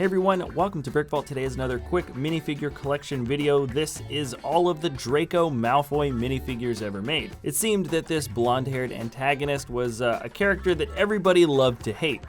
Hey everyone, welcome to Brick Vault. Today is another quick minifigure collection video. This is all of the Draco Malfoy minifigures ever made. It seemed that this blonde-haired antagonist was a character that everybody loved to hate,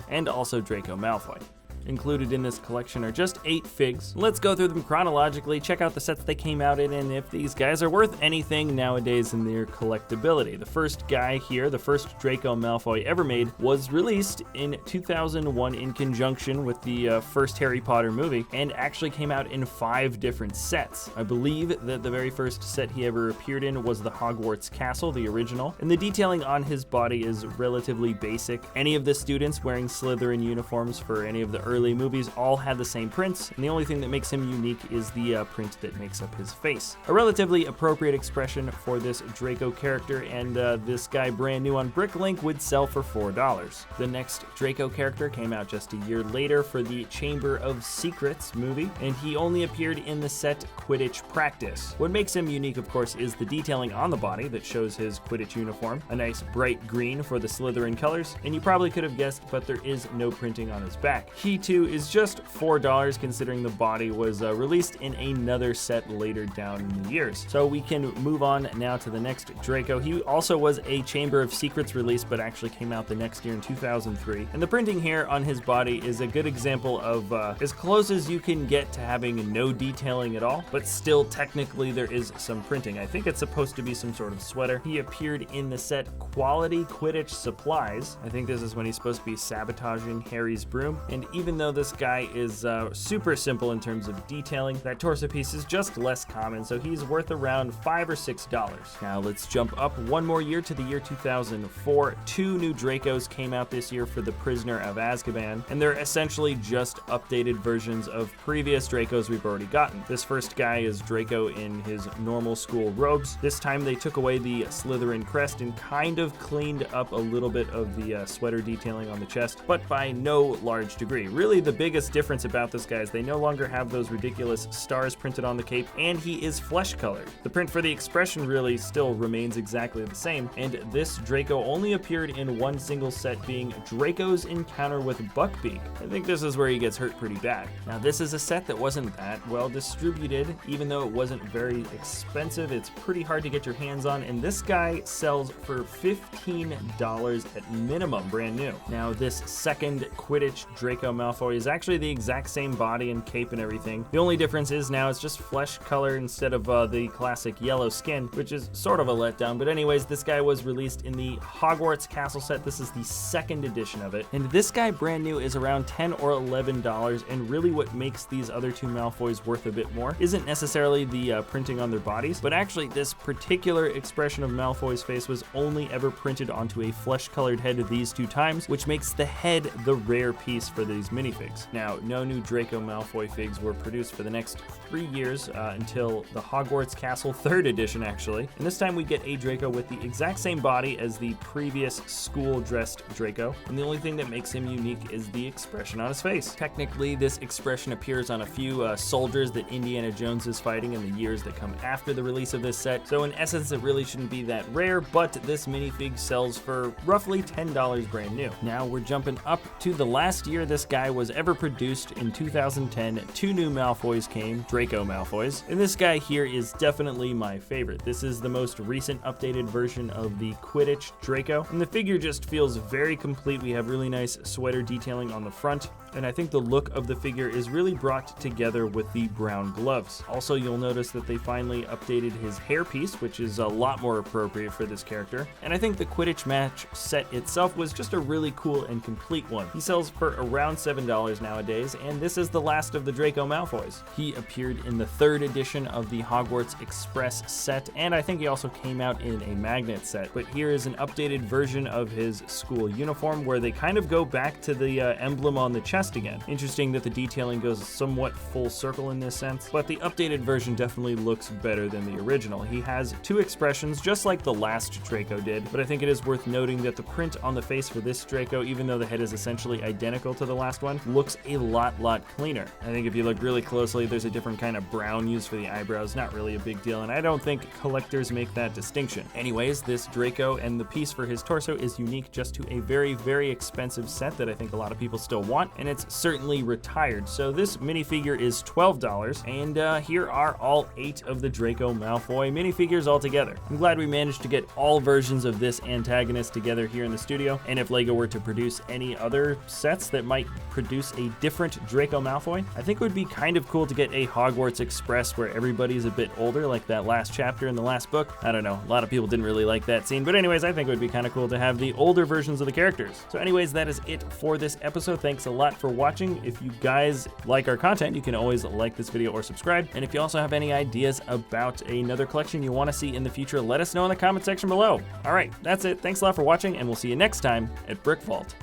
and also Draco Malfoy. Included in this collection are just 8 figs. Let's go through them chronologically, check out the sets they came out in, and if these guys are worth anything nowadays in their collectability. The first guy here, the first Draco Malfoy ever made, was released in 2001 in conjunction with the first Harry Potter movie, and actually came out in 5 different sets. I believe that the very first set he ever appeared in was the Hogwarts Castle, the original, and the detailing on his body is relatively basic. Any of the students wearing Slytherin uniforms for any of the early movies all had the same prints, and the only thing that makes him unique is the print that makes up his face. A relatively appropriate expression for this Draco character, and this guy brand new on Bricklink would sell for $4. The next Draco character came out just a year later for the Chamber of Secrets movie, and he only appeared in the set Quidditch Practice. What makes him unique, of course, is the detailing on the body that shows his Quidditch uniform, a nice bright green for the Slytherin colors, and you probably could have guessed, but there is no printing on his back. He too is just $4 considering the body was released in another set later down in the years. So we can move on now to the next Draco. He also was a Chamber of Secrets release, but actually came out the next year in 2003. And the printing here on his body is a good example of as close as you can get to having no detailing at all, but still technically there is some printing. I think it's supposed to be some sort of sweater. He appeared in the set Quality Quidditch Supplies. I think this is when he's supposed to be sabotaging Harry's broom, and even though this guy is super simple in terms of detailing, that torso piece is just less common, so he's worth around $5 or $6. Now let's jump up one more year to the year 2004. 2 new Dracos came out this year for the Prisoner of Azkaban, and they're essentially just updated versions of previous Dracos we've already gotten. This first guy is Draco in his normal school robes. This time they took away the Slytherin crest and kind of cleaned up a little bit of the sweater detailing on the chest, but by no large degree. Really, the biggest difference about this guy is they no longer have those ridiculous stars printed on the cape, and he is flesh colored. The print for the expression really still remains exactly the same, and this Draco only appeared in one single set, being Draco's encounter with Buckbeak. I think this is where he gets hurt pretty bad. Now this is a set that wasn't that well distributed, even though it wasn't very expensive. It's pretty hard to get your hands on, and this guy sells for $15 at minimum, brand new. Now this second Quidditch Draco Malfoy is actually the exact same body and cape and everything. The only difference is now it's just flesh color instead of the classic yellow skin, which is sort of a letdown. But anyways, this guy was released in the Hogwarts Castle set. This is the 2nd edition of it, and this guy brand new is around $10 or $11. And really what makes these other 2 Malfoys worth a bit more isn't necessarily the printing on their bodies, but actually this particular expression of Malfoy's face was only ever printed onto a flesh colored head these 2 times, which makes the head the rare piece for these minifigs. Now, no new Draco Malfoy figs were produced for the next 3 years until the Hogwarts Castle 3rd edition, actually. And this time we get a Draco with the exact same body as the previous school-dressed Draco, and the only thing that makes him unique is the expression on his face. Technically, this expression appears on a few soldiers that Indiana Jones is fighting in the years that come after the release of this set, so in essence it really shouldn't be that rare, but this minifig sells for roughly $10 brand new. Now we're jumping up to the last year this guy was ever produced. In 2010, 2 new Malfoys came, Draco Malfoys, and this guy here is definitely my favorite. This is the most recent updated version of the Quidditch Draco, and the figure just feels very complete. We have really nice sweater detailing on the front, and I think the look of the figure is really brought together with the brown gloves. Also, you'll notice that they finally updated his hairpiece, which is a lot more appropriate for this character, and I think the Quidditch match set itself was just a really cool and complete one. He sells for around $7 nowadays, and this is the last of the Draco Malfoys. He appeared in the 3rd edition of the Hogwarts Express set, and I think he also came out in a magnet set. But here is an updated version of his school uniform where they kind of go back to the emblem on the chest again. Interesting that the detailing goes somewhat full circle in this sense, but the updated version definitely looks better than the original. He has 2 expressions just like the last Draco did, but I think it is worth noting that the print on the face for this Draco, even though the head is essentially identical to the last one, looks a lot cleaner. I think if you look really closely, there's a different kind of brown used for the eyebrows. Not really a big deal, and I don't think collectors make that distinction. Anyways, this Draco and the piece for his torso is unique just to a very expensive set that I think a lot of people still want, and it's certainly retired. So this minifigure is $12, and here are all 8 of the Draco Malfoy minifigures all together. I'm glad we managed to get all versions of this antagonist together here in the studio, and if LEGO were to produce any other sets that might produce a different Draco Malfoy, I think it would be kind of cool to get a Hogwarts Express where everybody's a bit older, like that last chapter in the last book. I don't know, a lot of people didn't really like that scene, but anyways, I think it would be kind of cool to have the older versions of the characters. So anyways, that is it for this episode. Thanks a lot for watching. If you guys like our content, you can always like this video or subscribe. And if you also have any ideas about another collection you want to see in the future, let us know in the comment section below. All right, that's it. Thanks a lot for watching, and we'll see you next time at Brick Vault.